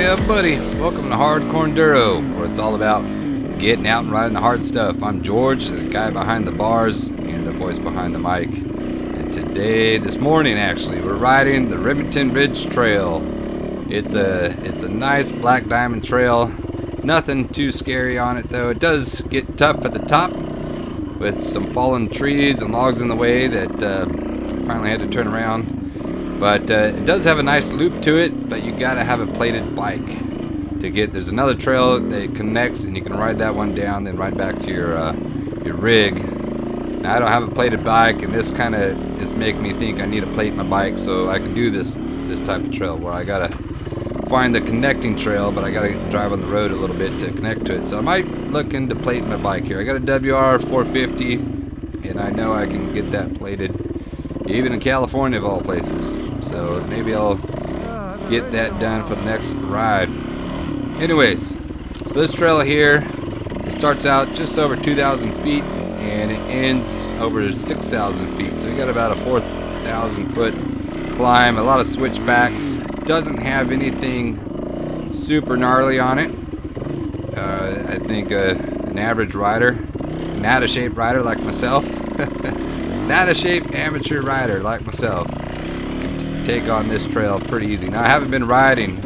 Yeah, buddy. Welcome to Hardcore Enduro, where it's all about getting out and riding the hard stuff. I'm George, the guy behind the bars and the voice behind the mic. And today, this morning actually, we're riding the Remington Ridge Trail. It's a nice black diamond trail. Nothing too scary on it though. It does get tough at the top with some fallen trees and logs in the way that finally had to turn around. But it does have a nice loop to it, but you gotta have a plated bike to get. There's another trail that connects, and you can ride that one down, then ride back to your rig. Now I don't have a plated bike, and this kind of is making me think I need to plate my bike so I can do this type of trail where I gotta find the connecting trail, but I gotta drive on the road a little bit to connect to it. So I might look into plating my bike here. I got a WR 450, and I know I can get that plated, even in California of all places. So maybe I'll get that done for the next ride. Anyways, so this trail here, it starts out just over 2,000 feet and it ends over 6,000 feet. So you got about a 4,000 foot climb, a lot of switchbacks. Doesn't have anything super gnarly on it. I think an average rider, an out of shape rider like myself, an out of shape amateur rider like myself can take on this trail pretty easy. Now I haven't been riding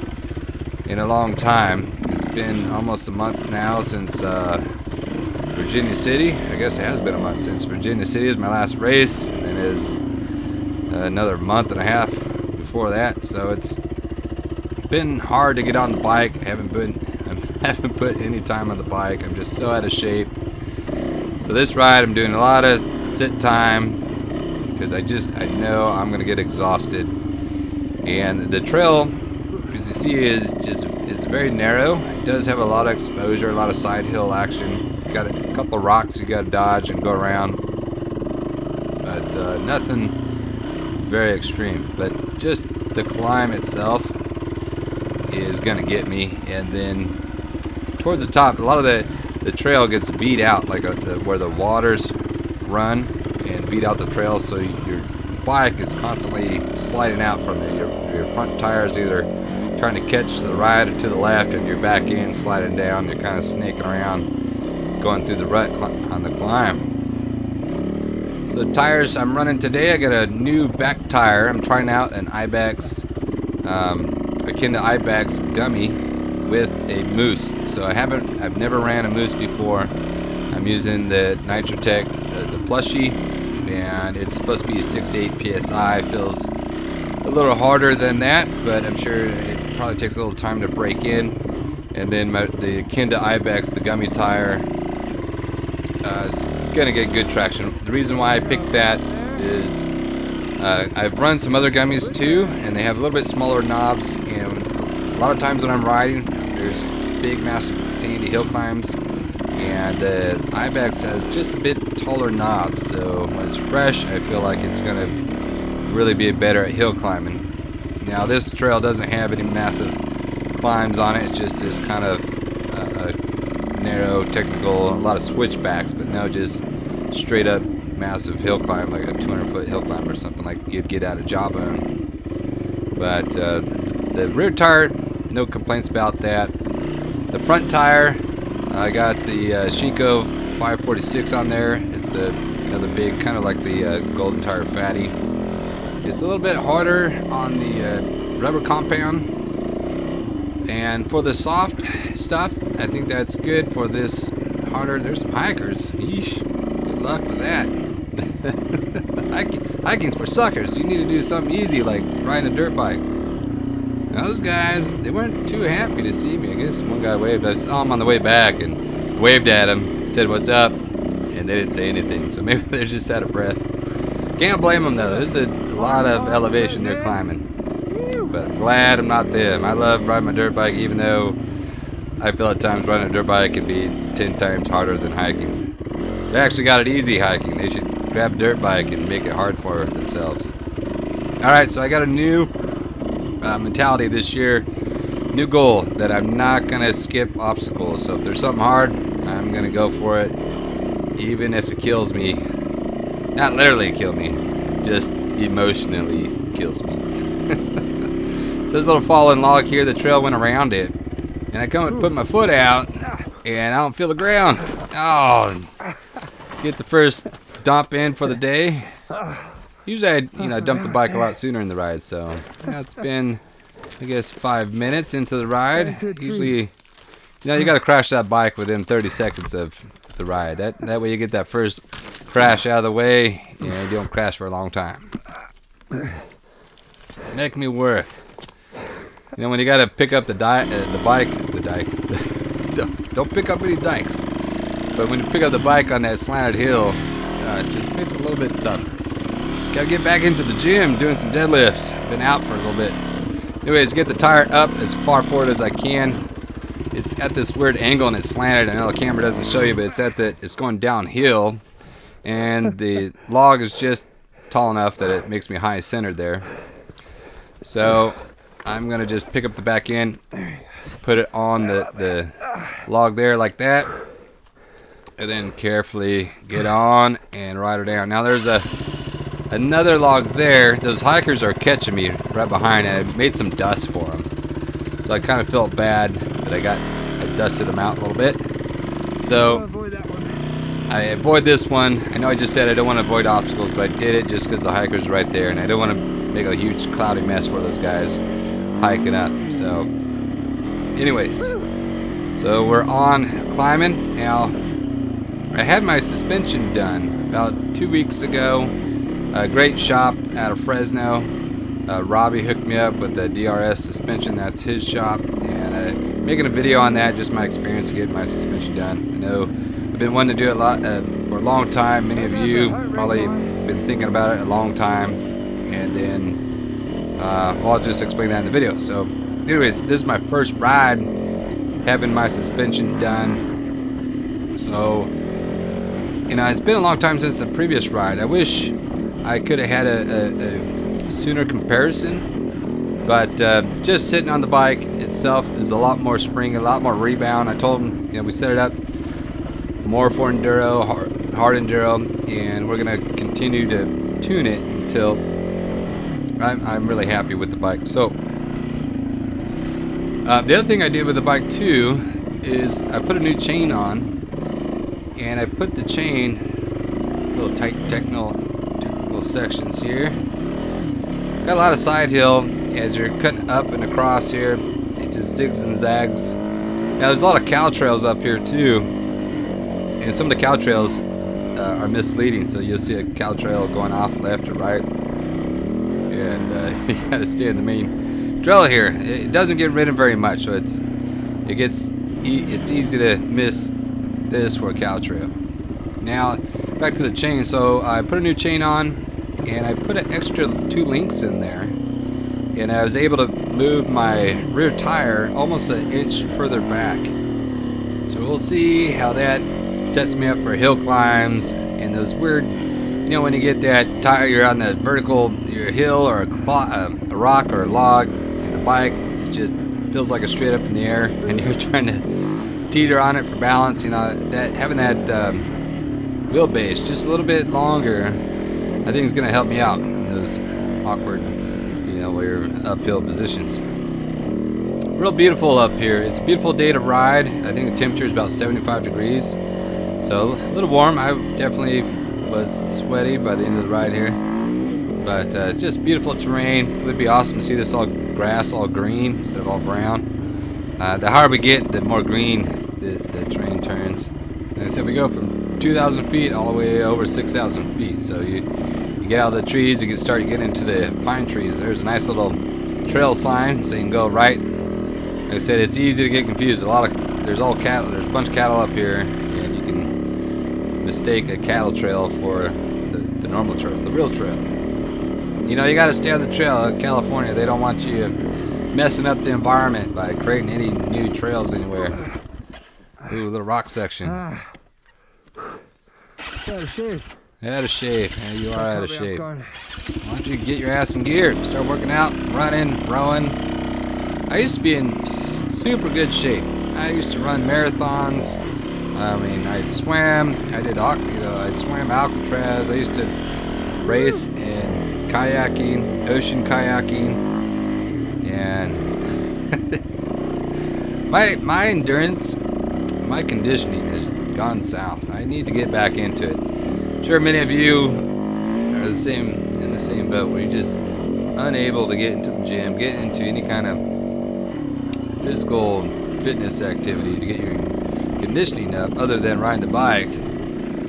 in a long time. It's been almost a month now since Virginia City. I guess it has been a month since Virginia City was my last race, and then it is another month and a half before that. So it's been hard to get on the bike. I haven't put any time on the bike. I'm just so out of shape. So this ride, I'm doing a lot of sit time because I know I'm gonna get exhausted. And the trail, as you see, is very narrow. It does have a lot of exposure, a lot of side hill action. It's got a couple of rocks you got to dodge and go around, but nothing very extreme. But just the climb itself is gonna get me. And then towards the top, a lot of the trail gets beat out, like where the waters run and beat out the trail, so your bike is constantly sliding out from it. Your front tires either trying to catch to the right or to the left, and your back end sliding down. You're kind of snaking around, going through the rut on the climb. So the tires I'm running today, I got a new back tire. I'm trying out an Ibex, akin to Ibex gummy with a moose. So I've never ran a moose before. I'm using the Nitrotech, the plushie, and it's supposed to be 6 to 8 psi. Feels a little harder than that, but I'm sure it probably takes a little time to break in. And then the Kinda Ibex, the gummy tire, is gonna get good traction. The reason why I picked that is I've run some other gummies too, and they have a little bit smaller knobs, and a lot of times when I'm riding, there's big, massive sandy hill climbs, and the Ibex has just a bit taller knobs, so when it's fresh, I feel like it's going to really be better at hill climbing. Now this trail doesn't have any massive climbs on it. It's just this kind of narrow, technical, a lot of switchbacks, but no, just straight up massive hill climb, like a 200-foot hill climb or something like you'd get out of Jawbone. But the rear tire, no complaints about that. The front tire, I got the Shinko 546 on there. It's another big, kind of like the Golden Tire Fatty. It's a little bit harder on the rubber compound. And for the soft stuff, I think that's good. For this harder, there's some hikers. Yeesh, good luck with that. Hiking's for suckers. You need to do something easy like riding a dirt bike. Now those guys, they weren't too happy to see me. I guess one guy waved. I saw him on the way back and waved at him, said what's up, and they didn't say anything. So maybe they're just out of breath. Can't blame them though. There's a lot of elevation they're climbing. But I'm glad I'm not them. I love riding my dirt bike, even though I feel at times riding a dirt bike can be 10 times harder than hiking. They actually got it easy hiking. They should grab a dirt bike and make it hard for themselves. Alright, so I got a new mentality this year, new goal, that I'm not going to skip obstacles. So if there's something hard, I'm going to go for it, even if it kills me. Not literally kill me, just emotionally kills me. there's a little fallen log here. The trail went around it. And I come and put my foot out, and I don't feel the ground. Oh, get the first dump in for the day. Usually I dump the bike a lot sooner in the ride, so it's been, I guess, 5 minutes into the ride. Usually, you got to crash that bike within 30 seconds of the ride. That way you get that first crash out of the way, and you don't crash for a long time. Make me work. When you got to pick up the dike, don't pick up any dikes. But when you pick up the bike on that slanted hill, it just makes it a little bit tougher. Gotta get back into the gym, doing some deadlifts. Been out for a little bit. Anyways, get the tire up as far forward as I can. It's at this weird angle and it's slanted. I know the camera doesn't show you, but it's going downhill, and the log is just tall enough that it makes me high centered there. So I'm gonna just pick up the back end, put it on the log there like that, and then carefully get on and ride her down. Now there's another log there. Those hikers are catching me right behind it. I made some dust for them, so I kind of felt bad that I dusted them out a little bit. So I avoid this one. I know I just said I don't want to avoid obstacles, but I did it just because the hiker's right there, and I don't want to make a huge cloudy mess for those guys hiking up. So anyways, so we're on climbing now. I had my suspension done about 2 weeks ago. A great shop out of Fresno. Robbie hooked me up with the DRS suspension. That's his shop, and making a video on that, just my experience of getting my suspension done. I know I've been wanting to do it for a long time. Many of you probably been thinking about it a long time, and then I'll just explain that in the video. So anyways, this is my first ride having my suspension done. So it's been a long time since the previous ride. I wish I could have had a sooner comparison, but just sitting on the bike itself is a lot more spring, a lot more rebound. I told him, we set it up more for enduro, hard enduro, and we're gonna continue to tune it until I'm really happy with the bike. So the other thing I did with the bike too is I put a new chain on, and I put the chain, little tight technical sections here. Got a lot of side hill as you're cutting up and across here. It just zigs and zags. Now there's a lot of cow trails up here too, and some of the cow trails are misleading. So you'll see a cow trail going off left or right, and you gotta stay in the main trail here. It doesn't get ridden very much, so it's easy to miss this for a cow trail. Now back to the chain. So I put a new chain on, and I put an extra 2 links in there, and I was able to move my rear tire almost an inch further back. So we'll see how that sets me up for hill climbs and those weird, when you get that tire, you're on the vertical, your hill or a rock or a log, and the bike, it just feels like it's straight up in the air, and you're trying to teeter on it for balance. That having that wheelbase just a little bit longer, I think it's going to help me out in those awkward, where you're uphill positions. Real beautiful up here. It's a beautiful day to ride. I think the temperature is about 75 degrees. So a little warm. I definitely was sweaty by the end of the ride here. But just beautiful terrain. It would be awesome to see this all grass, all green instead of all brown. The higher we get, the more green the terrain turns. Like I said, we go from 2,000 feet all the way over 6,000 feet. So you get out of the trees, you can start getting into the pine trees. There's a nice little trail sign, so you can go right. Like I said, it's easy to get confused. There's all cattle. There's a bunch of cattle up here, and you can mistake a cattle trail for the normal trail, the real trail. You got to stay on the trail. In California, they don't want you messing up the environment by creating any new trails anywhere. Ooh, little rock section. Out of shape. Out of shape. Yeah, you are out of shape. Why don't you get your ass in gear? Start working out, running, rowing. I used to be in super good shape. I used to run marathons. I swam. I swam Alcatraz. I used to race in kayaking, ocean kayaking, and My endurance, my conditioning has gone south. I need to get back into it. I'm sure many of you are the same in the same boat where you're just unable to get into the gym, get into any kind of physical fitness activity to get your conditioning up other than riding the bike.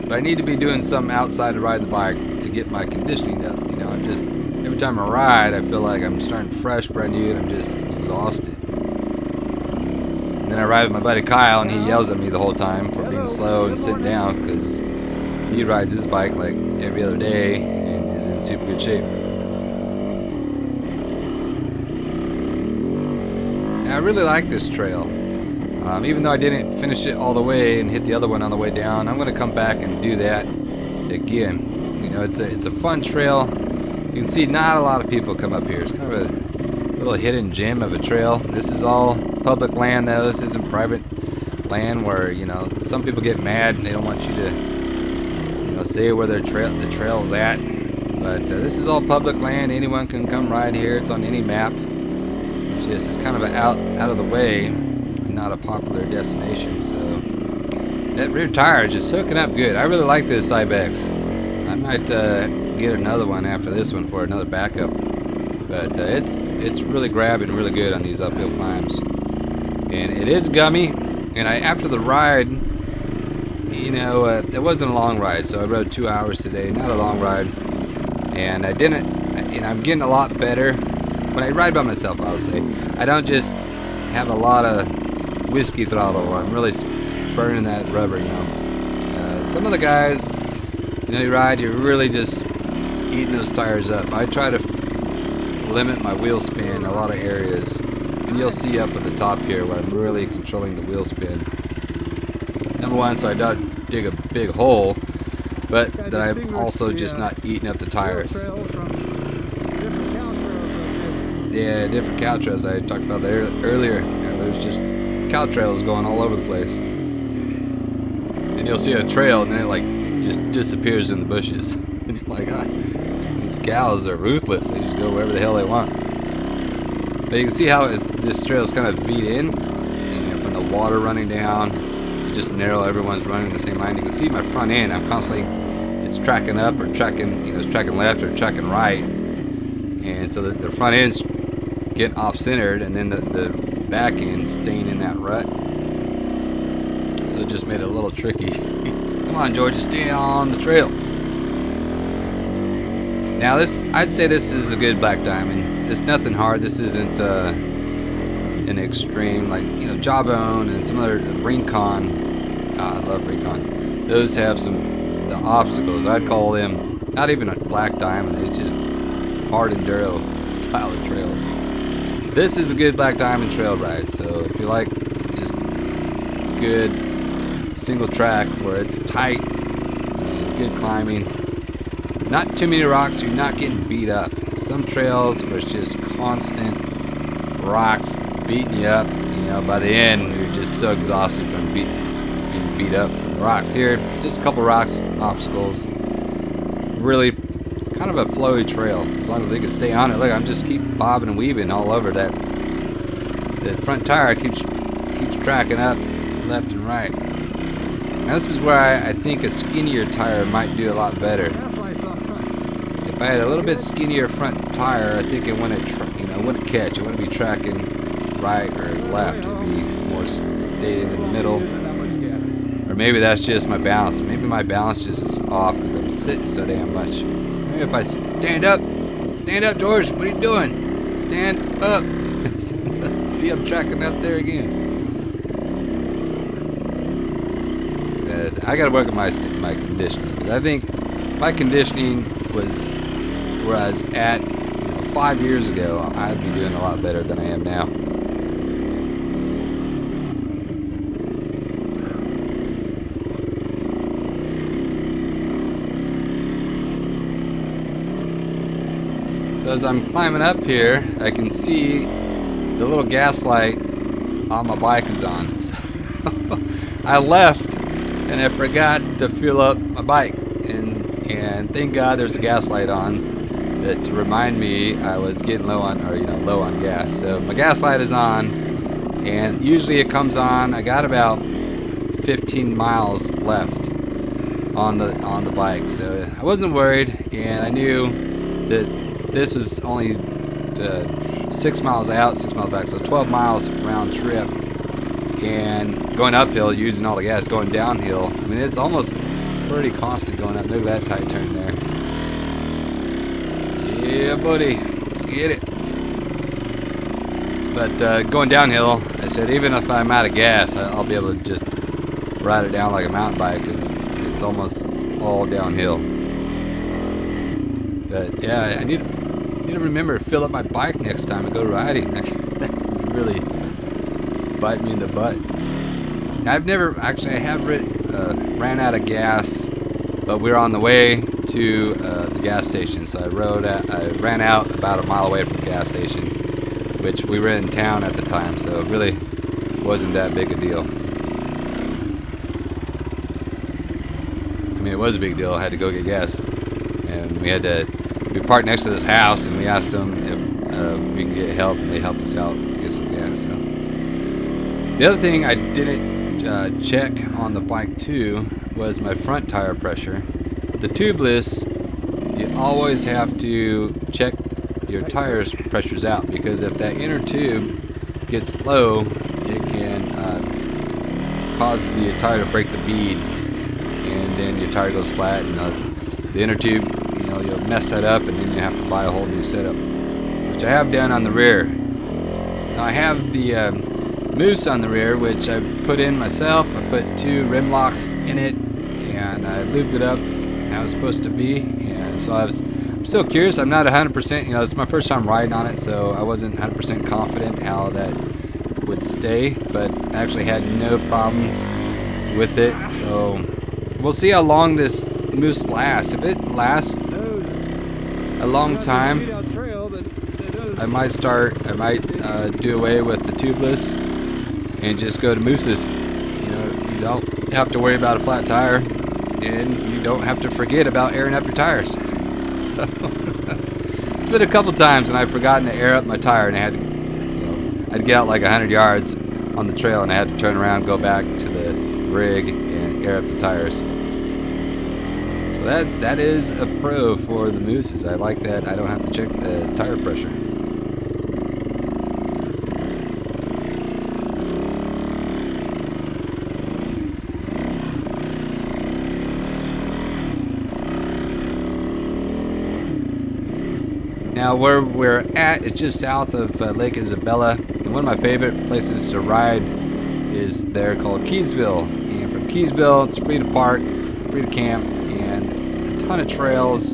But I need to be doing something outside of riding the bike to get my conditioning up. You know, I'm just, every time I ride, I feel like I'm starting fresh, brand new, and I'm just exhausted. And then I ride with my buddy Kyle, and he yells at me the whole time for being slow and sitting down because he rides his bike like every other day and is in super good shape. Now, I really like this trail. Even though I didn't finish it all the way and hit the other one on the way down, I'm going to come back and do that again. You know, it's a fun trail. You can see not a lot of people come up here. It's kind of a little hidden gem of a trail. This is all public land, though. This isn't private land where, you know, some people get mad and they don't want you to, you know, say where the trail's at. But this is all public land. Anyone can come ride here. It's on any map. It's kind of out of the way and not a popular destination. So that rear tire is just hooking up good. I really like this Ibex. I might get another one after this one for another backup. But it's really grabbing really good on these uphill climbs. And it is gummy. And after the ride, you know, it wasn't a long ride. So I rode 2 hours today, not a long ride. And I'm getting a lot better. When I ride by myself, I'll say, I don't just have a lot of whiskey throttle or I'm really burning that rubber, you know. Some of the guys, you know, you ride, you're really just eating those tires up. I try to limit my wheel spin in a lot of areas. And you'll see up at the top here where I'm really controlling the wheel spin. Number one, so I don't dig a big hole, but that I'm also just not eating up the tires. Yeah, different cow trails. I talked about that earlier. You know, there's just cow trails going all over the place. And you'll see a trail and then it like just disappears in the bushes. And you're like, these cows are ruthless. They just go wherever the hell they want. But you can see how this trail is kind of V'd in. And from the water running down, you just narrow, everyone's running the same line. You can see my front end. I'm constantly, it's tracking up or tracking, you know, it's tracking left or tracking right. And so the front end's getting off-centered, and then the back end staying in that rut. So it just made it a little tricky. Come on, George, stay on the trail. Now I'd say this is a good black diamond. It's nothing hard. This isn't an extreme, like, you know, Jawbone and some other Rincon. I love Rincon. Those have the obstacles. I'd call them not even a black diamond. It's just hard enduro style of trails. This is a good black diamond trail ride. So if you like just good single track where it's tight, good climbing, not too many rocks, so you're not getting beat up. Some trails where it's just constant rocks beating you up. You know, by the end you're just so exhausted from being beat up from the rocks. Here, just a couple rocks, obstacles. Really kind of a flowy trail, as long as they can stay on it. Look, I'm just keep bobbing and weaving all over that. The front tire keeps tracking up left and right. Now this is where I think a skinnier tire might do a lot better. If I had a little bit skinnier front tire, I think it wouldn't catch. It wouldn't be tracking right or left. It would be more staying in the middle. Or maybe that's just my balance. Maybe my balance just is off because I'm sitting so damn much. Maybe if I stand up, George. What are you doing? Stand up. See, I'm tracking up there again. I got to work on my conditioning. I think my conditioning was where I was at 5 years ago. I'd be doing a lot better than I am now. So as I'm climbing up here, I can see the little gas light on my bike is on. So I left and I forgot to fill up my bike, and thank God there's a gas light on that to remind me I was getting low on gas. So my gas light is on. and usually it comes on. I got about 15 miles left on the bike, so I wasn't worried, and I knew that this was only 6 miles out, 6 miles back, so 12 miles round trip, and going uphill using all the gas. Going downhill, I mean, it's almost pretty constant going up. Look at that tight turn there. Yeah, buddy, get it. But going downhill, I said, even if I'm out of gas, I'll be able to just ride it down like a mountain bike, because it's almost all downhill. But yeah, I need to remember to fill up my bike next time I go riding. That could really bite me in the butt. I've never actually, I have ran out of gas, but we were on the way to the gas station, so I ran out about a mile away from the gas station, which we were in town at the time, so it really wasn't that big a deal. I mean, it was a big deal. I had to go get gas, and we parked next to this house, and we asked them if we could get help, and they helped us out get some gas. So the other thing I didn't check on the bike too was my front tire pressure. With the tubeless, you always have to check your tires pressures out, because if that inner tube gets low, it can cause the tire to break the bead, and then your tire goes flat, and the inner tube, you'll mess that up, and then you have to buy a whole new setup, which I have done on the rear. Now I have the Moose on the rear, which I put in myself. I put 2 rim locks in it, and I lubed it up how it's supposed to be. And so I'm still curious. I'm not 100%. It's my first time riding on it, so I wasn't 100% confident how that would stay. But I actually had no problems with it. So we'll see how long this Moose lasts. If it lasts a long time, I might do away with the tubeless and just go to Moose's. You don't have to worry about a flat tire, and you don't have to forget about airing up your tires. So it's been a couple times when I've forgotten to air up my tire, and I had to, I'd get out like 100 yards on the trail, and I had to turn around, go back to the rig, and air up the tires. So that is a pro for the Mooses. I like that. I don't have to check the tire pressure. Now where we're at is just south of Lake Isabella, and one of my favorite places to ride is there, called Keysville. And from Keysville, it's free to park, free to camp, and a ton of trails,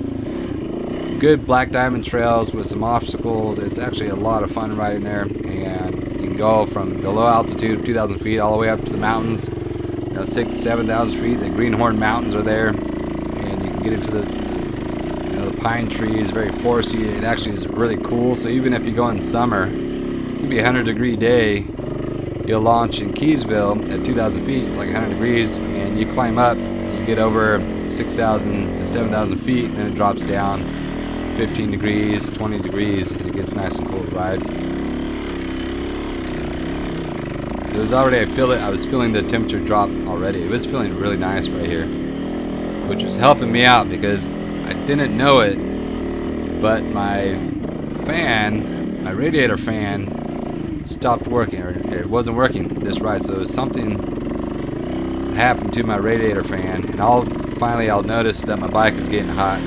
good black diamond trails with some obstacles. It's actually a lot of fun riding there, and you can go from the low altitude of 2,000 feet all the way up to the mountains, 6,000 to 7,000 feet. The Greenhorn Mountains are there, and you can get into the pine trees, very foresty. It actually is really cool. So even if you go in summer, it could be a 100-degree day, you'll launch in Keysville at 2,000 feet. It's like 100 degrees, and you climb up, you get over 6,000 to 7,000 feet, and then it drops down 15 degrees, 20 degrees, and it gets nice and cool to ride. It was already, I was feeling the temperature drop already. It was feeling really nice right here, which was helping me out because I didn't know it, but my radiator fan stopped working, or it wasn't working this ride. So something happened to my radiator fan, and I'll notice that my bike is getting hot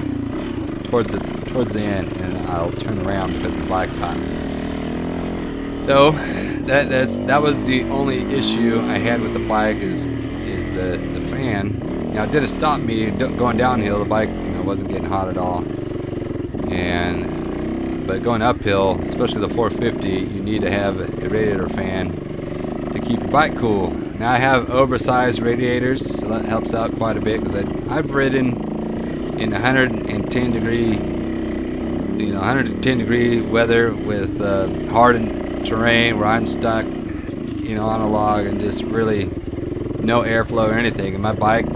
towards the end, and I'll turn around because my bike's hot. So that was the only issue I had with the bike is the fan. Now it didn't stop me going downhill. The bike wasn't getting hot at all, but going uphill, especially the 450, you need to have a radiator fan to keep your bike cool. Now I have oversized radiators, so that helps out quite a bit, because I've ridden in 110 degree weather with hardened terrain where I'm stuck on a log and just really no airflow or anything, and my bike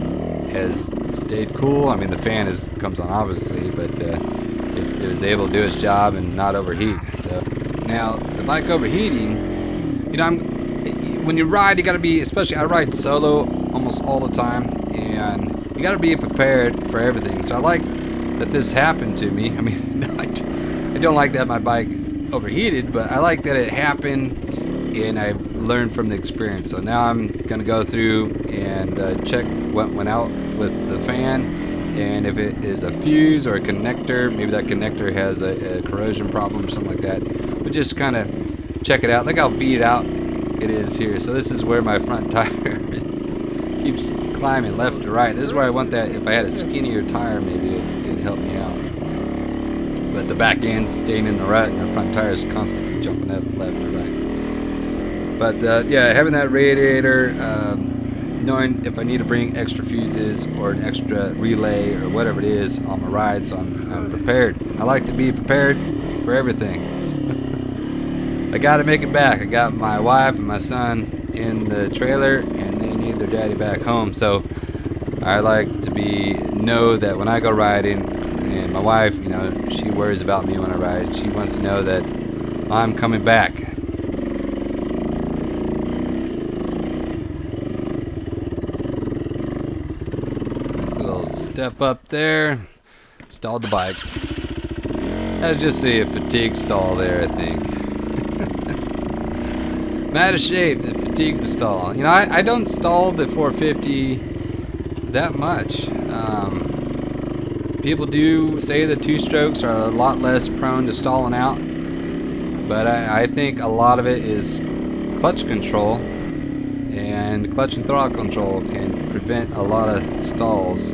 has stayed cool. I mean, the fan comes on obviously, but it was able to do its job and not overheat. So now the bike overheating, when you ride, you got to be, especially I ride solo almost all the time, and you got to be prepared for everything. So I like that this happened to me. I mean, I don't like that my bike overheated, but I like that it happened, and I've learned from the experience. So now I'm gonna go through and check what went out with the fan, and if it is a fuse or a connector, maybe that connector has a corrosion problem or something like that. But just kind of check it out. Look how V'd out it is here. So this is where my front tire keeps climbing left to right. This is where I want that. If I had a skinnier tire, maybe it'd help me out. But the back end's staying in the rut, and the front tire is constantly jumping up left or right. But yeah, having that radiator, knowing if I need to bring extra fuses or an extra relay or whatever it is on my ride, so I'm prepared. I like to be prepared for everything. So I got to make it back. I got my wife and my son in the trailer, and they need their daddy back home. So I like to know that when I go riding, and my wife, you know, she worries about me when I ride. She wants to know that I'm coming back. Step up there, stalled the bike. That's just a fatigue stall there, I think. I'm out of shape, the fatigue stall. You know, I don't stall the 450 that much. People do say the two-strokes are a lot less prone to stalling out, but I think a lot of it is clutch control, and clutch and throttle control can prevent a lot of stalls.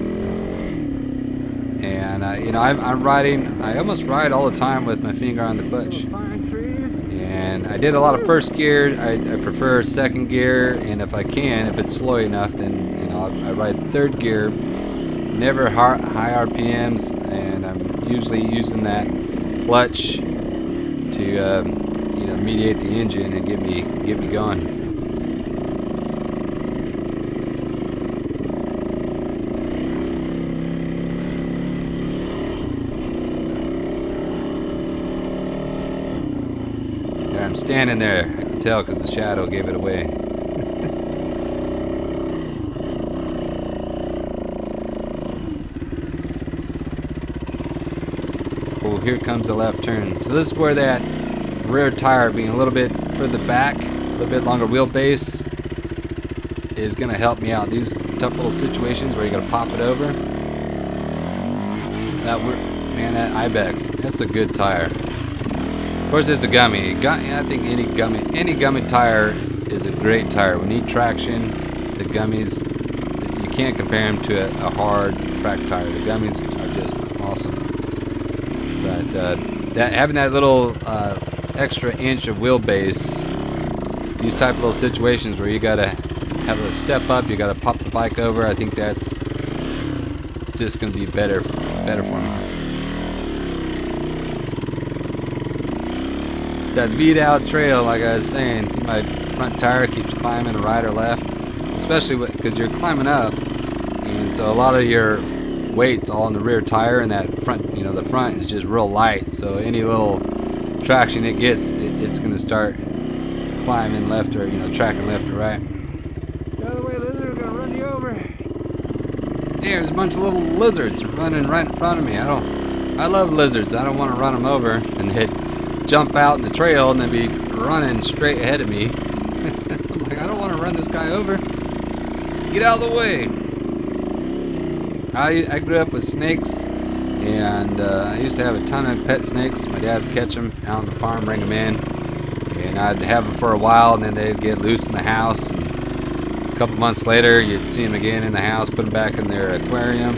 And you know, I'm riding. I almost ride all the time with my finger on the clutch. And I did a lot of first gear. I prefer second gear, and if I can, if it's flowy enough, then you know I ride third gear. Never high RPMs, and I'm usually using that clutch to you know, mediate the engine and get me going. I'm standing there. I can tell because the shadow gave it away. Oh, here comes the left turn. So this is where that rear tire being a little bit further back, a little bit longer wheelbase, is going to help me out. These tough little situations where you got to pop it over. That Ibex, that's a good tire. Of course, it's a gummy. I think any gummy tire is a great tire. We need traction. The gummies, you can't compare them to a hard track tire. The gummies are just awesome. But having that little extra inch of wheelbase, these type of little situations where you gotta have a step up, you gotta pop the bike over. I think that's just gonna be better for me. That V'd out trail, like I was saying, see my front tire keeps climbing right or left, especially because you're climbing up, and so a lot of your weight's all in the rear tire, and that front, you know, the front is just real light, so any little traction it gets, it's going to start climbing left or, you know, tracking left or right. Get out of the way, lizard, we're going to run you over. Yeah, there's a bunch of little lizards running right in front of me. I love lizards. I don't want to run them over and jump out in the trail and then be running straight ahead of me. I'm like, I don't want to run this guy over. Get out of the way. I grew up with snakes, and I used to have a ton of pet snakes. My dad would catch them out on the farm, bring them in, and I'd have them for a while, and then they'd get loose in the house. And a couple months later, you'd see them again in the house, put them back in their aquarium,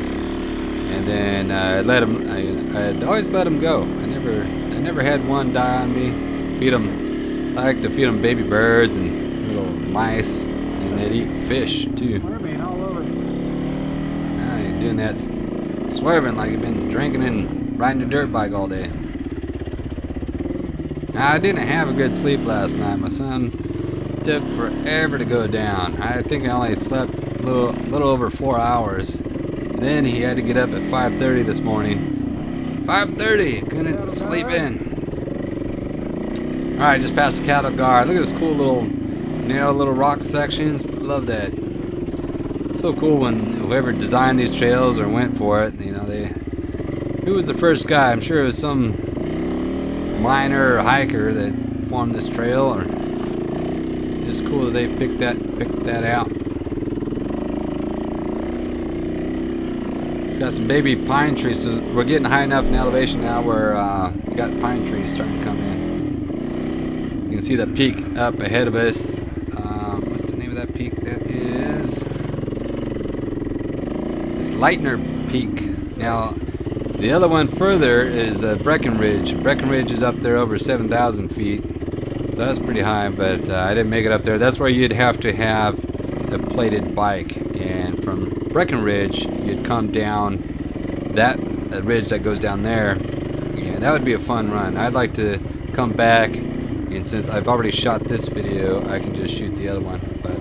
and then I'd always let them go. I never had one die on me. I like to feed them baby birds and little mice, and they'd eat fish too. You're doing that swerving like you've been drinking and riding a dirt bike all day. Now, I didn't have a good sleep last night. My son took forever to go down. I think I only slept a little over 4 hours. And then he had to get up at 5:30 this morning. 5:30, couldn't sleep in. Alright, just past the cattle guard. Look at this cool little narrow little rock sections. Love that. So cool when whoever designed these trails or went for it, you know, who was the first guy? I'm sure it was some miner or hiker that formed this trail, or it's cool that they picked that out. It's got some baby pine trees, so we're getting high enough in elevation now where we got pine trees starting to come in. You can see the peak up ahead of us. What's the name of that peak? That is... it's Lightner Peak. Now, the other one further is Breckenridge. Breckenridge is up there over 7,000 feet. So that's pretty high, but I didn't make it up there. That's where you'd have to have a plated bike. And from Breckenridge, you'd come down that ridge that goes down there. And that would be a fun run. I'd like to come back, and since I've already shot this video, I can just shoot the other one. But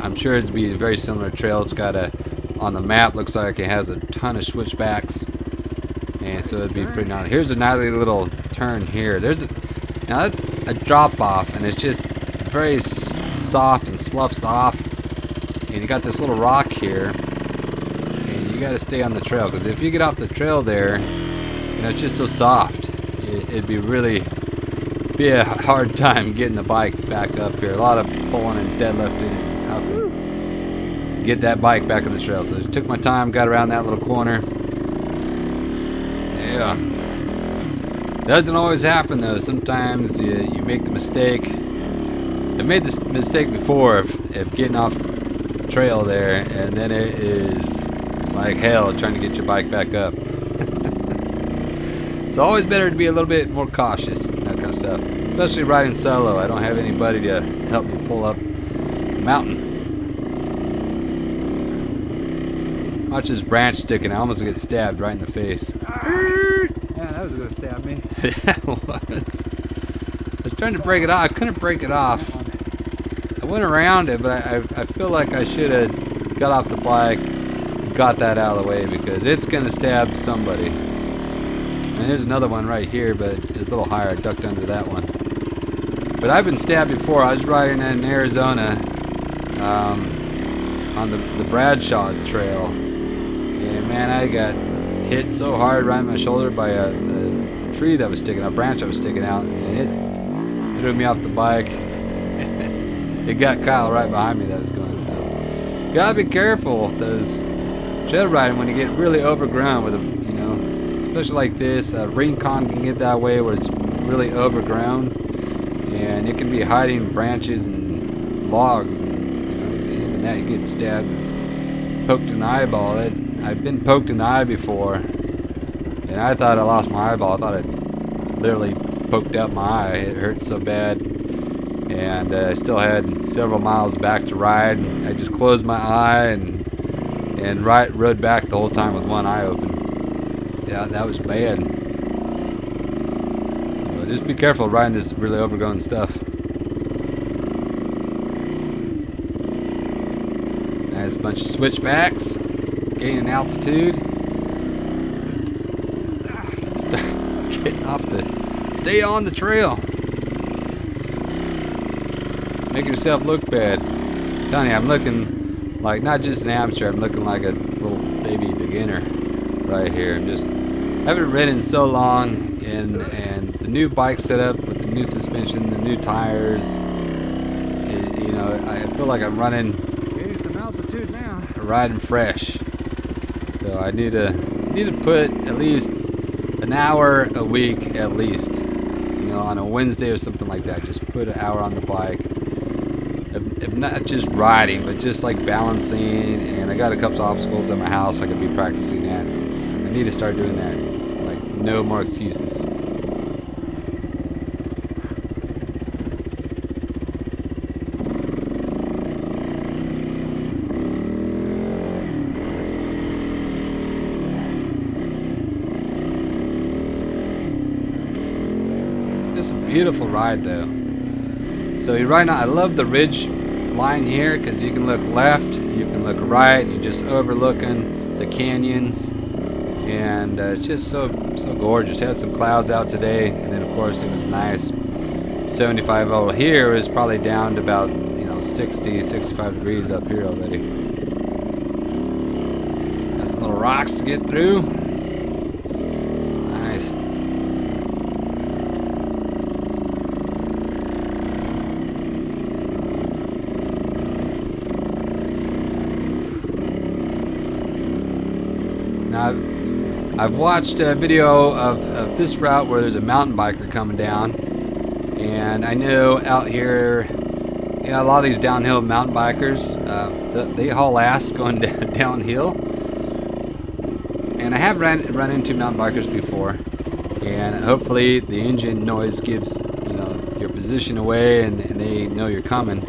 I'm sure it'd be a very similar trail. It's got on the map, looks like it has a ton of switchbacks. And so it'd be pretty nice. Here's a gnarly little turn here. Now that's a drop off, and it's just very soft and sloughs off. And you got this little rock here, and you got to stay on the trail, because if you get off the trail there, you know, it's just so soft. It'd be a hard time getting the bike back up here. A lot of pulling and deadlifting and huffing. Get that bike back on the trail. So I just took my time, got around that little corner. Yeah. Doesn't always happen though. Sometimes you make the mistake. I made this mistake before of getting off the trail there, and then it is like hell trying to get your bike back up. It's always better to be a little bit more cautious and that kind of stuff. Especially riding solo. I don't have anybody to help me pull up the mountain. Watch this branch sticking. I almost get stabbed right in the face. Yeah, that was gonna stab me. Yeah, it was. I was trying to break it off. I couldn't break it off. I went around it, but I feel like I should have got off the bike and got that out of the way, because it's going to stab somebody. And there's another one right here, but it's a little higher. I ducked under that one. But I've been stabbed before. I was riding in Arizona on the Bradshaw Trail. And man, I got hit so hard right in my shoulder by a tree that was sticking out, a branch that was sticking out, and it threw me off the bike. It got Kyle right behind me that was going, so gotta be careful with those trail riding when you get really overgrown with you know, especially like this. Rincon can get that way where it's really overgrown, and it can be hiding branches and logs, and you know, even that you get stabbed, poked in the eyeball. I've been poked in the eye before, and I thought I lost my eyeball. I thought it literally poked out my eye. It hurt so bad, and I still had several miles back to ride. I just closed my eye and rode back the whole time with one eye open. Yeah, that was bad. So just be careful riding this really overgrown stuff. Nice bunch of switchbacks. Gaining altitude. Getting off stay on the trail. Making yourself look bad. I'm telling you, I'm looking like not just an amateur, I'm looking like a little baby beginner right here. I haven't ridden in so long, and the new bike setup with the new suspension, the new tires, you know, I feel like I'm running, Gaining some altitude now. riding fresh. So I need to put at least an hour a week at least, you know, on a Wednesday or something like that. Just put an hour on the bike, if not just riding, but just like balancing. And I got a couple obstacles at my house I could be practicing at. I need to start doing that. Like, no more excuses. Just a beautiful ride though. So you're riding out, I love the ridge line here, because you can look left, you can look right, and you're just overlooking the canyons, and it's just so gorgeous. Had some clouds out today, and then of course it was nice 75 over here is probably down to about 60, 65 degrees up here already. Got some little rocks to get through. Nice. Now I've watched a video of this route where there's a mountain biker coming down, and I know out here, a lot of these downhill mountain bikers, they haul ass going downhill. And I have run into mountain bikers before, and hopefully the engine noise gives your position away, and they know you're coming.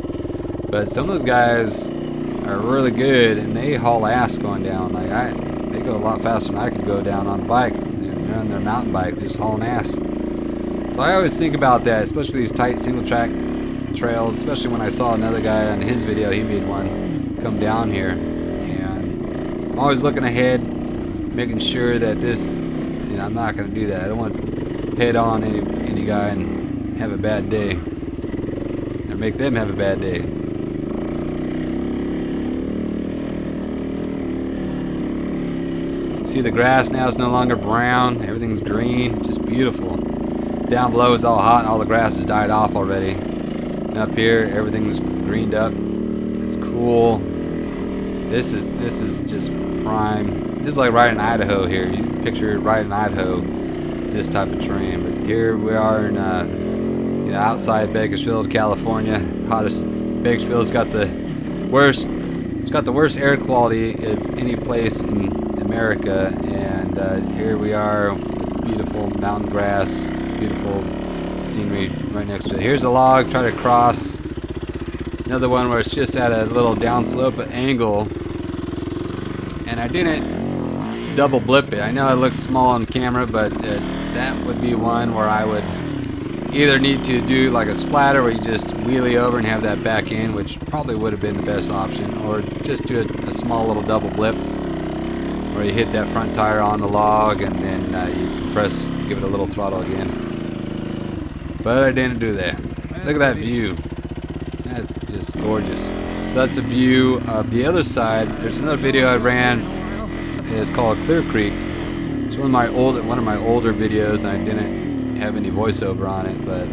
But some of those guys are really good, and they haul ass going down. They go a lot faster than I could go down on the bike. They're on their mountain bike, just hauling ass. So I always think about that, especially these tight single track trails, especially when I saw another guy on his video, he made one come down here. And I'm always looking ahead, making sure that this, I'm not going to do that. I don't want to head on any guy and have a bad day, or make them have a bad day. See, the grass now is no longer brown, everything's green, just beautiful. Down below is all hot, all the grass has died off already. And up here, everything's greened up. It's cool. This is just prime. This is like riding in Idaho here. You picture riding in Idaho, this type of terrain. But here we are in outside Bakersfield, California. Hottest. Bakersfield's got the worst. It's got the worst air quality of any place in America, and here we are with beautiful mountain grass, beautiful scenery right next to it. Here's a log, try to cross. Another one where it's just at a little downslope angle, and I didn't double blip it. I know it looks small on camera, but that would be one where I would either need to do like a splatter where you just wheelie over and have that back in, which probably would have been the best option, or just do a small little double blip where you hit that front tire on the log and then you compress, give it a little throttle again. But I didn't do that. Look at that view. That's just gorgeous. So that's a view of the other side. There's another video I ran. It's called Clear Creek. It's one of my older videos, and I didn't have any voiceover on it, but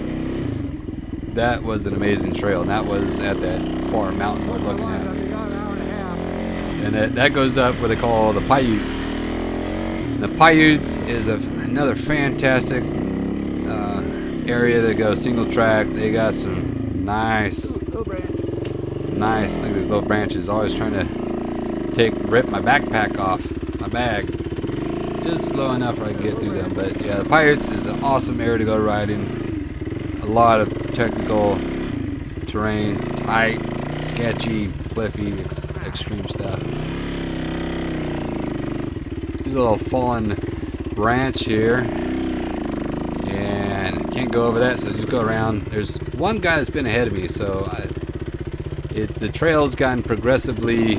that was an amazing trail, and that was at that far mountain we're looking at. And that goes up what they call the Paiutes. And the Paiutes is another fantastic area to go single track. They got some nice, look at these little branches. Always trying to rip my backpack off my bag, just slow enough where I can get through them. But yeah, the Paiutes is an awesome area to go riding. A lot of technical terrain, tight, sketchy, cliffy, extreme stuff. There's a little fallen branch here, and I can't go over that, so just go around. There's one guy that's been ahead of me, so the trail's gotten progressively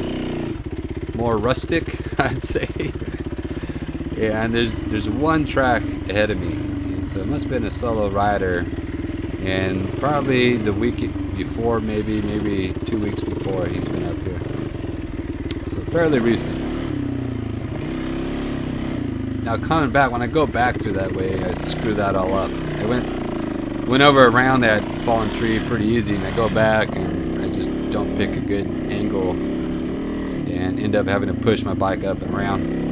more rustic, I'd say. Yeah, and there's one track ahead of me, and so it must have been a solo rider, and probably the week before, maybe 2 weeks before, he's been up here. So fairly recent. Now coming back, when I go back through that way, I screw that all up. I went over around that fallen tree pretty easy, and I go back and I just don't pick a good angle and end up having to push my bike up and around.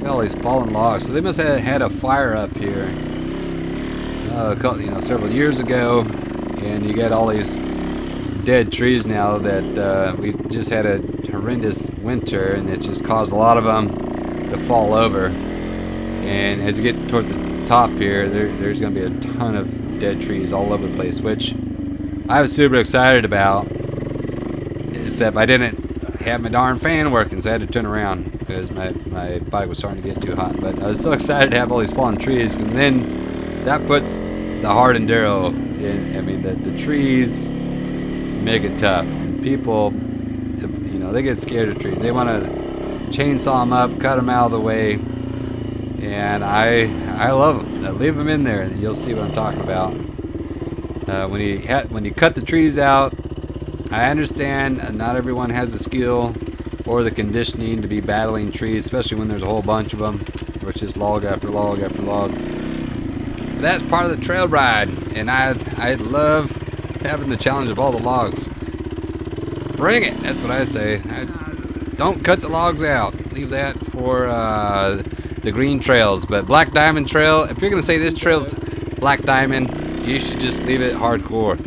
All these fallen logs, so they must have had a fire up here several years ago, and you got all these dead trees now that we just had a horrendous winter, and it's just caused a lot of them to fall over. And as you get towards the top here, there's going to be a ton of dead trees all over the place, which I was super excited about, except I didn't have my darn fan working, so I had to turn around because my bike was starting to get too hot. But I was so excited to have all these fallen trees, and then that puts the hard enduro in. I mean, the trees make it tough, and people, know, they get scared of trees. They want to chainsaw them up, cut them out of the way, and I love them. I leave them in there, and you'll see what I'm talking about. When you cut the trees out, I understand not everyone has the skill or the conditioning to be battling trees, especially when there's a whole bunch of them, or it's just log after log after log. But that's part of the trail ride, and I love having the challenge of all the logs. Bring it, that's what I say. Don't cut the logs out. Leave that for the green trails. But Black Diamond Trail, if you're going to say this trail's Black Diamond, you should just leave it hardcore.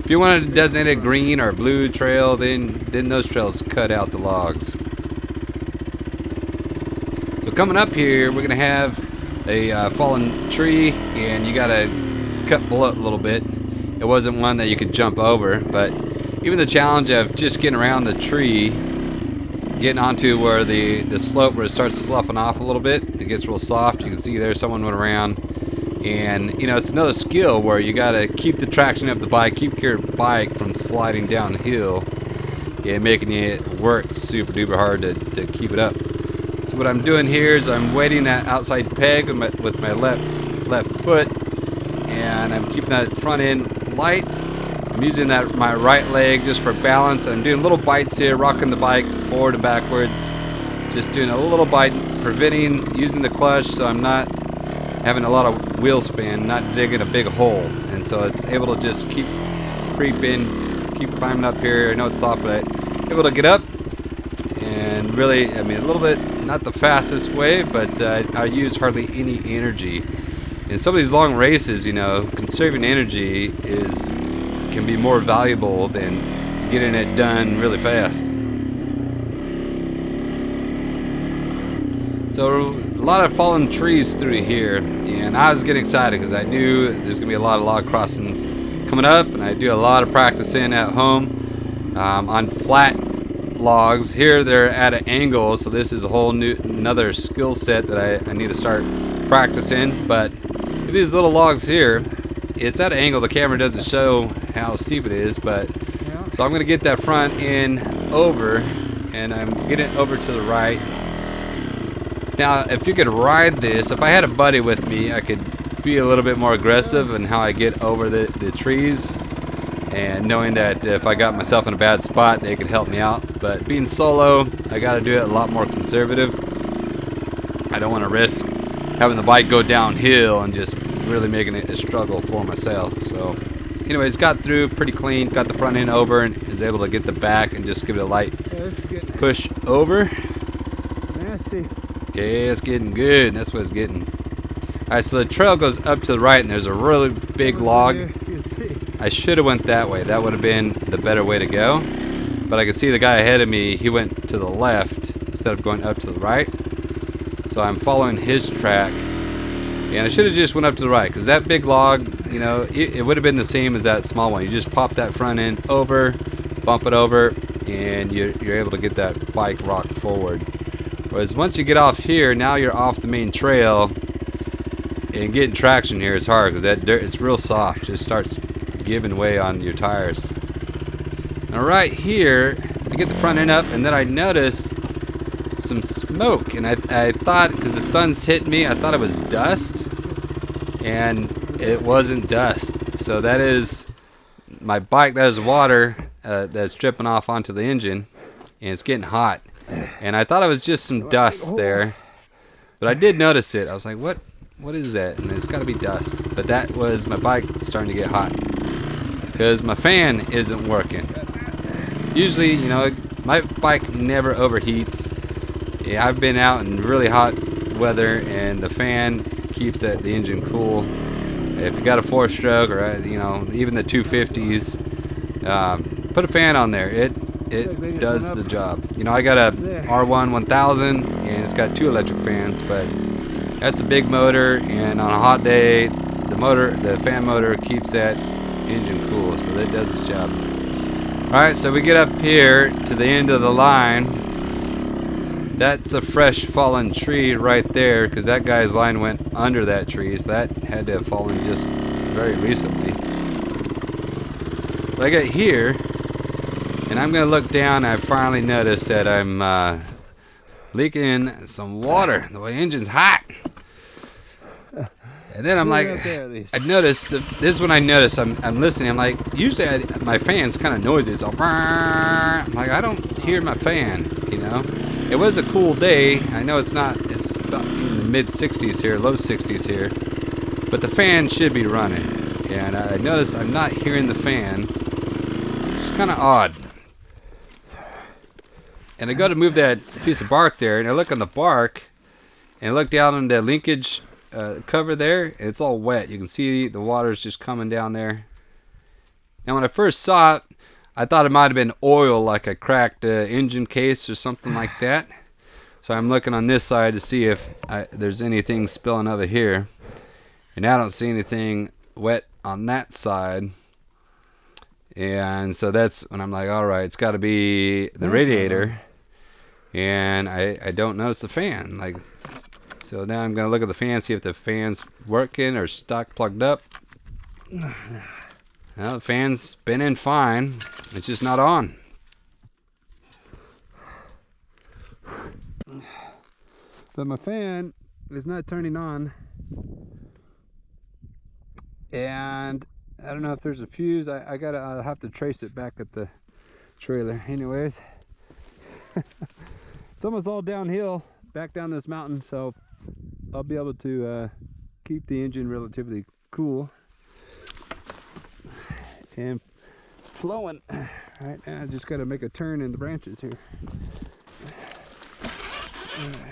If you want to designate a green or blue trail, then those trails cut out the logs. So coming up here, we're going to have a fallen tree, and you got to cut below it a little bit. It wasn't one that you could jump over, but even the challenge of just getting around the tree, getting onto where the slope where it starts sloughing off a little bit, it gets real soft. You can see there someone went around. And, you know, it's another skill where you got to keep the traction of the bike, keep your bike from sliding downhill and making it work super duper hard to keep it up. So what I'm doing here is I'm weighting that outside peg with my left foot, and I'm keeping that front end light. I'm using my right leg just for balance. I'm doing little bites here, rocking the bike forward and backwards, just doing a little bite, using the clutch so I'm not having a lot of wheel spin, not digging a big hole, and so it's able to just keep creeping, keep climbing up here. I know it's soft, but I'm able to get up, and really, I mean, a little bit, not the fastest way, but I use hardly any energy. In some of these long races, you know, conserving energy can be more valuable than getting it done really fast. So a lot of fallen trees through here, and I was getting excited because I knew there's going to be a lot of log crossings coming up, and I do a lot of practicing at home on flat logs. Here they're at an angle, so this is a whole another skill set that I need to start practicing. But these little logs here, it's at an angle. The camera doesn't show how steep it is, but so I'm going to get that front end over, and I'm getting it over to the right. Now, if you could ride this, if I had a buddy with me, I could be a little bit more aggressive in how I get over the trees, and knowing that if I got myself in a bad spot, they could help me out. But being solo, I got to do it a lot more conservative. I don't want to risk having the bike go downhill and just really making it a struggle for myself. So, anyways, got through pretty clean, got the front end over, and is able to get the back and just give it a light push over. Nasty. Okay, it's getting good. That's what it's getting. Alright, so the trail goes up to the right, and there's a really big log. I should have went that way. That would have been the better way to go. But I could see the guy ahead of me, he went to the left instead of going up to the right. So I'm following his track. And I should have just went up to the right, because that big log, you know, it would have been the same as that small one. You just pop that front end over, bump it over, and you're able to get that bike rocked forward. Whereas once you get off here, now you're off the main trail, and getting traction here is hard because that dirt, it's real soft. It just starts giving way on your tires. Now right here, I get the front end up, and then I notice some smoke, and I thought, because the sun's hitting me, I thought it was dust, and it wasn't dust. So that is my bike, that is water that's dripping off onto the engine, and it's getting hot. And I thought it was just some dust there, but I did notice it. I was like, what is that? And it's got to be dust. But that was my bike starting to get hot because my fan isn't working. Usually, you know, my bike never overheats. Yeah, I've been out in really hot weather, and the fan keeps the engine cool. If you got a 4-stroke or, you know, even the 250s, put a fan on there. It does the job. You know, I got a R1 1000, and it's got 2 electric fans, but that's a big motor, and on a hot day, the fan motor keeps that engine cool, so that does its job. Alright, so we get up here to the end of the line. That's a fresh fallen tree right there, because that guy's line went under that tree, so that had to have fallen just very recently. But I get here, And I'm gonna look down. I finally noticed that I'm leaking some water. The engine's hot. And then I'm like, I noticed, this is when I noticed, I'm listening, I'm like, usually my fan's kind of noisy, it's all, I'm like, I don't hear my fan, you know. It was a cool day, I know it's about in the mid 60s here, low 60s here, but the fan should be running. And I noticed I'm not hearing the fan, it's kind of odd. And I go to move that piece of bark there, and I look on the bark, and I look down on the linkage cover there, and it's all wet. You can see the water's just coming down there. And when I first saw it, I thought it might have been oil, like a cracked engine case or something like that. So I'm looking on this side to see if there's anything spilling over here. And I don't see anything wet on that side. And so that's when I'm like, all right, it's got to be the radiator. And I don't notice the fan. So now I'm going to look at the fan, see if the fan's working or stuck, plugged up. Well, the fan's spinning fine. It's just not on. But my fan is not turning on. And I don't know if there's a fuse. I'll have to trace it back at the trailer. Anyways, it's almost all downhill back down this mountain, so I'll be able to keep the engine relatively cool and flowing. Right now I just got to make a turn in the branches here.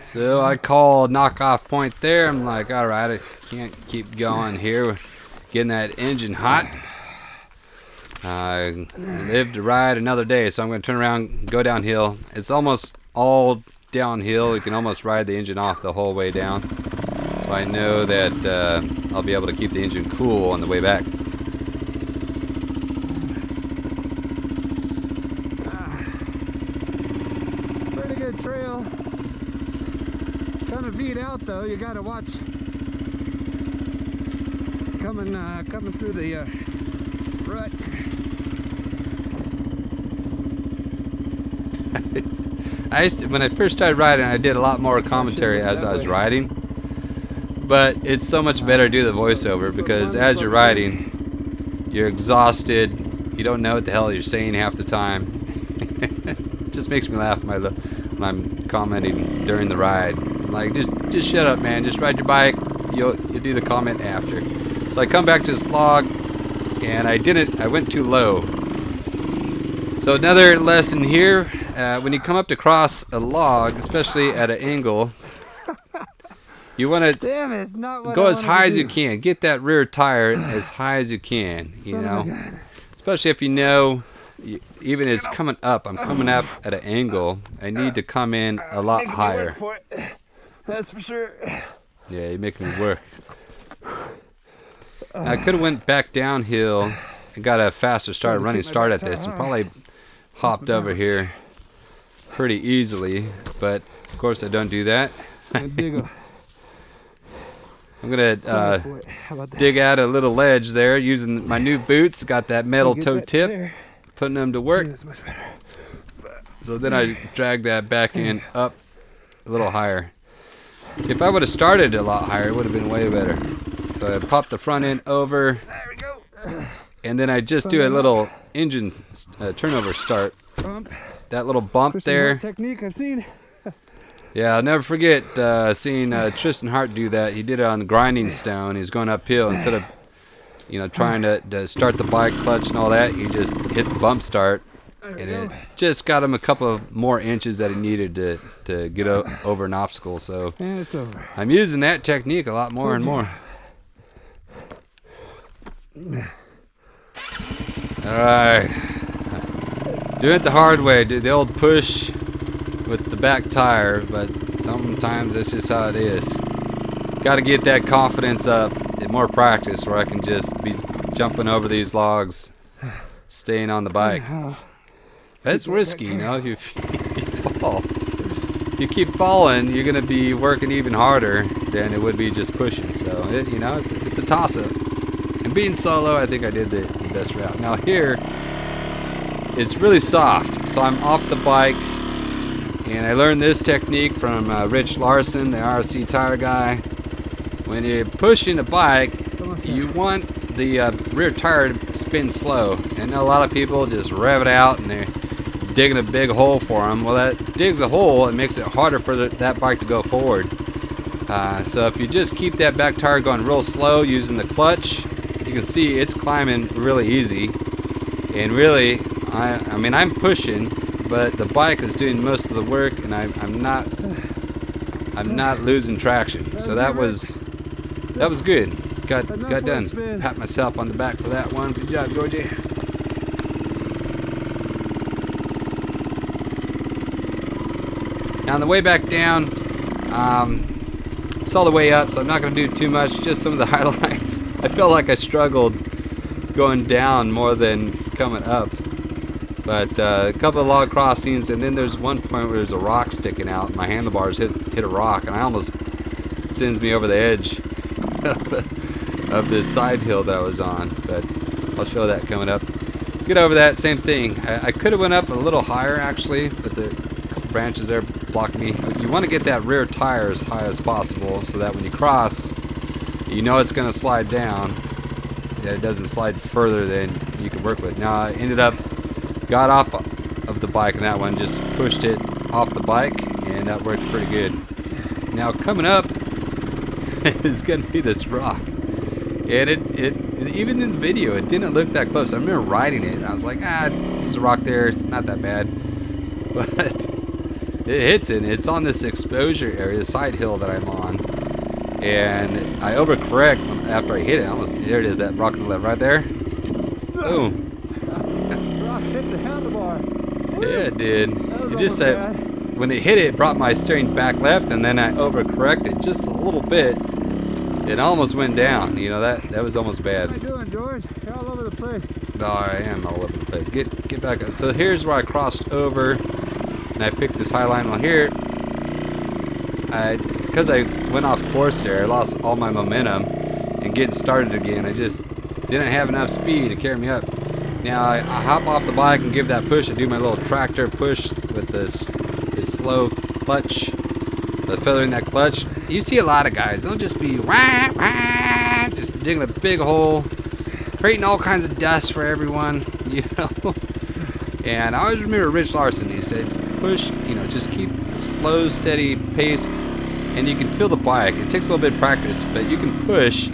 So I called knockoff point there. I'm like, all right, I can't keep going here. We're getting that engine hot. I live to ride another day, so I'm going to turn around and go downhill. It's almost all downhill. You can almost ride the engine off the whole way down. So I know that I'll be able to keep the engine cool on the way back. Pretty good trail. Kind of beat out though. You got to watch coming through the rut. When I first started riding, I did a lot more commentary as I was riding, but it's so much better to do the voiceover because as you're riding, you're exhausted, you don't know what the hell you're saying half the time. It just makes me laugh when I'm commenting during the ride. I'm like, just shut up, man, just ride your bike, you'll do the comment after. So I come back to this log, and I went too low. So another lesson here, when you come up to cross a log, especially at an angle, you want to go as high as you can. Get that rear tire as high as you can, you know. Especially if you know, even as it's coming up, I'm coming up at an angle, I need to come in a lot higher. That's for sure. Yeah, you make me work. I could have went back downhill and got a faster start, running start at this, and probably hopped over here pretty easily, but of course I don't do that. I'm gonna dig out a little ledge there using my new boots. Got that metal toe tip, putting them to work. So then I drag that back in up a little higher. See, if I would have started a lot higher, it would have been way better. So I pop the front end over. There we go. And then I just do a little engine turnover start. That little bump there. Technique I've seen. Yeah, I'll never forget seeing Tristan Hart do that. He did it on the grinding stone. He was going uphill. Instead of, trying to start the bike, clutch and all that, he just hit the bump start. And it just got him a couple of more inches that he needed to get over an obstacle. So And it's over. I'm using that technique a lot more and more. Alright. Doing it the hard way. Do the old push with the back tire, but sometimes that's just how it is. Got to get that confidence up and more practice where I can just be jumping over these logs, staying on the bike. That's risky, if you fall. If you keep falling, you're going to be working even harder than it would be just pushing. So, it's a toss-up. And being solo, I think I did the best route. Now here, it's really soft. So I'm off the bike, and I learned this technique from Rich Larson, the RC tire guy. When you're pushing a bike, you want the rear tire to spin slow. And I know a lot of people just rev it out and they're digging a big hole for them. Well, that digs a hole and makes it harder for that bike to go forward. So if you just keep that back tire going real slow using the clutch, you can see it's climbing really easy. And really, I mean, I'm pushing, but the bike is doing most of the work, and I'm not losing traction. So that was good. Got done. Pat myself on the back for that one. Good job, Georgie. Now on the way back down, it's all the way up, so I'm not going to do too much. Just some of the highlights. I felt like I struggled going down more than coming up. But a couple of log crossings, and then there's one point where there's a rock sticking out. My handlebars hit a rock, and I almost sends me over the edge of this side hill that I was on. But I'll show that coming up. Get over that, same thing. I could have went up a little higher actually, but the couple branches there blocked me. You want to get that rear tire as high as possible so that when you cross, you know it's going to slide down. Yeah, it doesn't slide further than you can work with. Now I ended up got off of the bike, and that one just pushed it off the bike, and that worked pretty good. Now coming up is going to be this rock, and it even in the video it didn't look that close. I remember riding it and I was like, there's a rock there, it's not that bad, but it hits it, and it's on this exposure area, the side hill that I'm on, and I overcorrect after I hit it. There it is, that rock on the left right there. Boom. Hit the handlebar. Yeah, it did. It just said when it hit it brought my steering back left, and then I overcorrected just a little bit. It almost went down. You know, that was almost bad. What are you doing, George? You're all over the place. No, I am all over the place. Get back up. So here's where I crossed over, and I picked this high line. Well, here, because I went off course there, I lost all my momentum, and getting started again, I just didn't have enough speed to carry me up. Now I hop off the bike and give that push. I do my little tractor push with this slow clutch, the feather in that clutch. You see a lot of guys, they'll just be wah, wah, just digging a big hole, creating all kinds of dust for everyone, you know. And I always remember Rich Larson, he said, push, just keep a slow, steady pace, and you can feel the bike. It takes a little bit of practice, but you can push,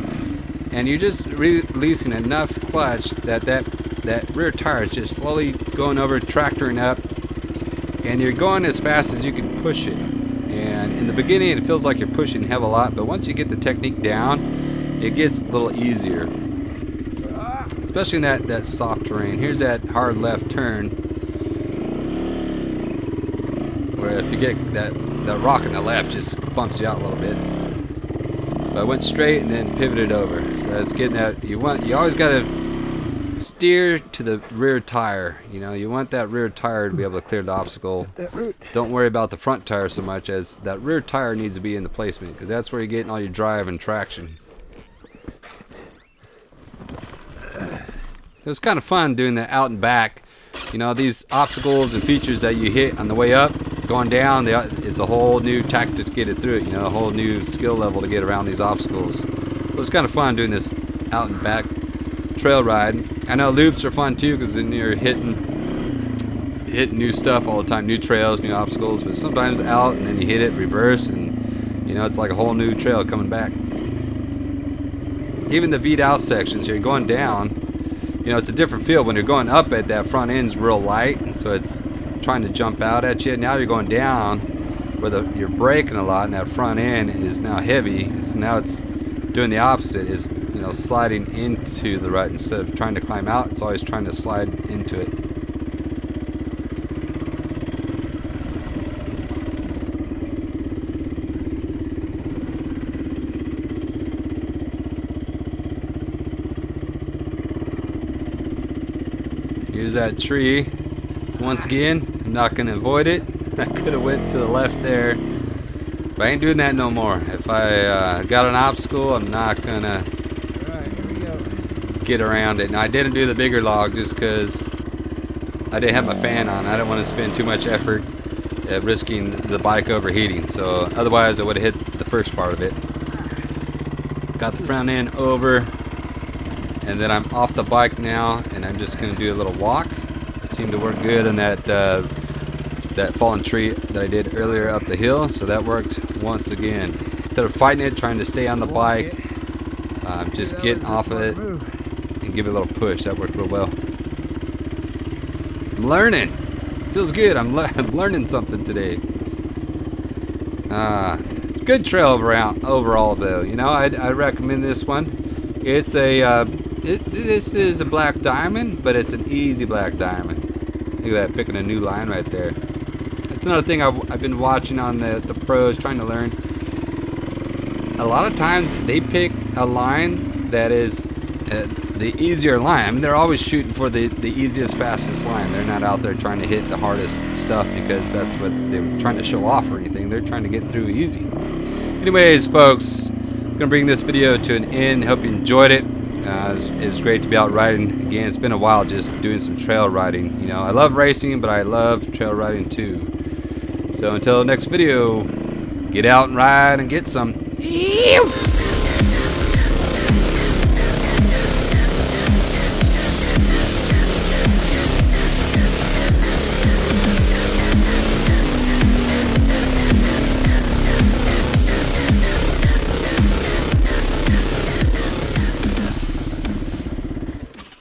and you're just releasing enough clutch that rear tire is just slowly going over, tractoring up, and you're going as fast as you can push it. And in the beginning it feels like you're pushing heavy a lot, but once you get the technique down, it gets a little easier, especially in that soft terrain. Here's that hard left turn where if you get that rock on the left, just bumps you out a little bit. But I went straight and then pivoted over, so it's getting that you always got to steer to the rear tire. You want that rear tire to be able to clear the obstacle. Don't worry about the front tire so much, as that rear tire needs to be in the placement, because that's where you're getting all your drive and traction. It was kind of fun doing that out and back. These obstacles and features that you hit on the way up, going down, it's a whole new tactic to get it through it. A whole new skill level to get around these obstacles. It was kind of fun doing this out and back trail ride. I know loops are fun too, because then you're hitting new stuff all the time, new trails, new obstacles. But sometimes out and then you hit it, reverse, and it's like a whole new trail coming back. Even the V-out sections, you're going down. It's a different feel when you're going up. At that front end's real light, and so it's trying to jump out at you. Now you're going down where you're braking a lot, and that front end is now heavy. So now it's doing the opposite. It's sliding into the rut instead of trying to climb out. It's always trying to slide into it. Here's that tree. Once again, I'm not going to avoid it. I could have went to the left there, but I ain't doing that no more. If I got an obstacle, I'm not going to get around it. Now I didn't do the bigger log just because I didn't have my fan on. I didn't want to spend too much effort risking the bike overheating. So otherwise I would have hit the first part of it. Got the front end over, and then I'm off the bike now, and I'm just going to do a little walk. It seemed to work good on that fallen tree that I did earlier up the hill, so that worked once again. Instead of fighting it, trying to stay on the bike, just getting off of it and give it a little push. That worked real well. I'm learning. Feels good. I'm learning something today. Good trail overall, though. You know, I recommend this one. It's this is a black diamond, but it's an easy black diamond. Look at that, picking a new line right there. That's another thing I've been watching on the pros, trying to learn. A lot of times they pick a line that is the easier line. I mean, they're always shooting for the easiest, fastest line. They're not out there trying to hit the hardest stuff because that's what they're trying to show off or anything. They're trying to get through easy. Anyways, folks, I'm gonna bring this video to an end. Hope you enjoyed it. It was great to be out riding again. It's been a while just doing some trail riding. You know, I love racing, but I love trail riding too. So until the next video, get out and ride and get some.